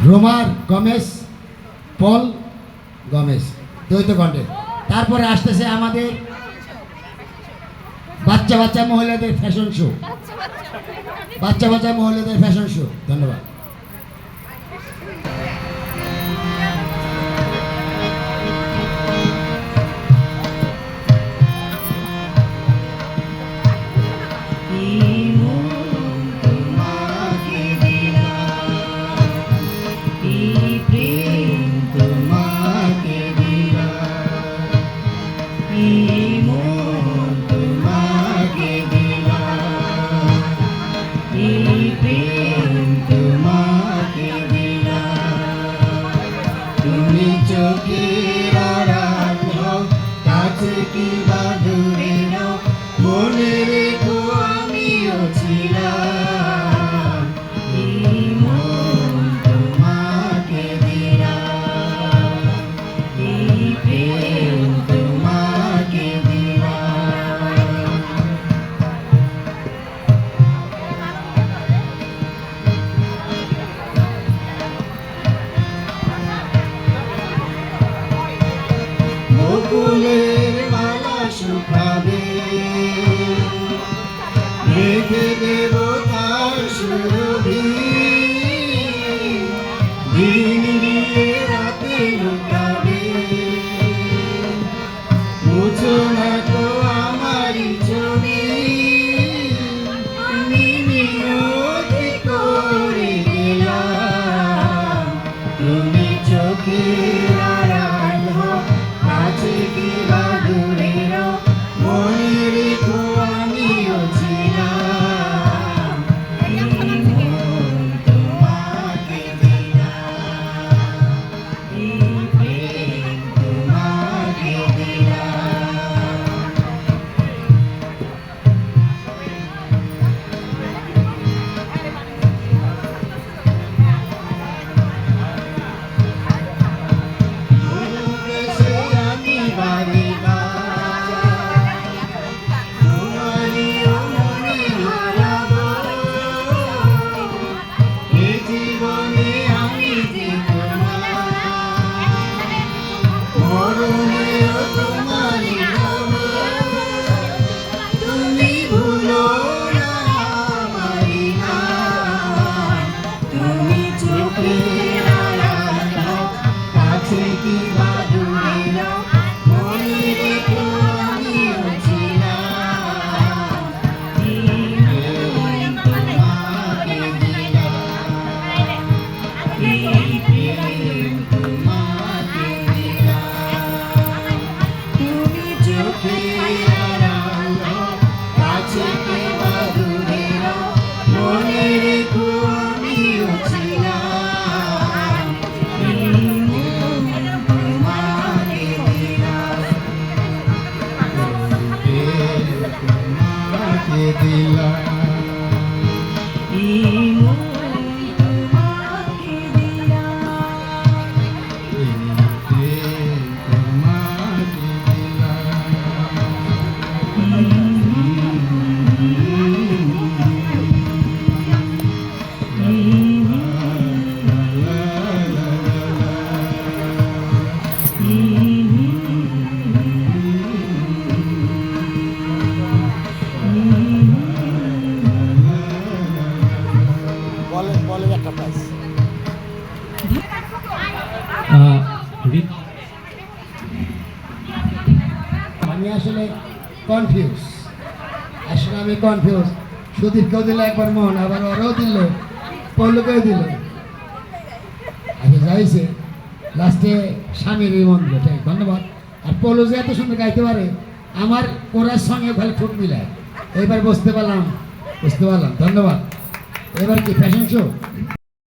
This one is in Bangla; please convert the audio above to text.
রোমার গমেজ, পল গমেজ দ্বৈত কণ্ঠে। তারপরে আসতেছে আমাদের বাচ্চা বাচ্চা মহিলাদের ফ্যাশন শো, বাচ্চা বাচ্চা মহিলাদের ফ্যাশন শো। ধন্যবাদ। তুমি চোখের আড়াল হও, কাছে কি বা দূরে নাও, মনে রেখো আমিও ছিলাম। এই মন তোমাকে দিলাম, এই প্রেম তোমাকে দিলাম। বকুলের মালা শুকাবে, রেখে দেব তার সুরভি, দিন দিয়ে রাতে লুকাবে, মুছো না তো আমারই ছবি, তুমি মিনতি করে গেলাম। তুমি চোখের আড়াল হও, কাছে কি বা দূরে নাও, মনে রেখো আমিও ছিলাম। এই মন তোমাকে দিলাম, এই প্রেম তোমাকে দিলাম। দেশে আমি বাড়ি না, তোমারই মনে হারাবো, এ জীবনে আমি জিতব না, মরণেও তোমারই হব। তুমি ভুলো না আমারই নাম, তুমি চোখের আড়াল হও, কাছে কি বা দূরে নাও, মনে রেখো আমিও ছিলাম। এই প্রেম তোমাকে দিলাম, এই প্রেম তোমাকে দিলাম। তুমি চোখের আড়াল হও, কাছে কি বা দূরে নাও, মনে রেখো আমিও ছিলাম। এই মন তোমাকে দিলাম, এই প্রেম তোমাকে দিলাম। এই মন তোমাকে দিলাম, এই প্রেম তোমাকে বলের একটা প্রাইজ। আমি আসলে কনফিউজ, সুদীপকেও দিল একবার মন, আবার ওরাও দিল, পল্লুকেও দিল। আচ্ছা যাইছে লাস্টে স্বামীর এই মন্ত্র। ঠিক, ধন্যবাদ। আর পল্লু যে এত সুন্দর গাইতে পারে, আমার কোরার সঙ্গে খালি ঠোঁট মিলায়। এবার বুঝতে পারলাম। ধন্যবাদ। এবার কি ফ্যাশন শো?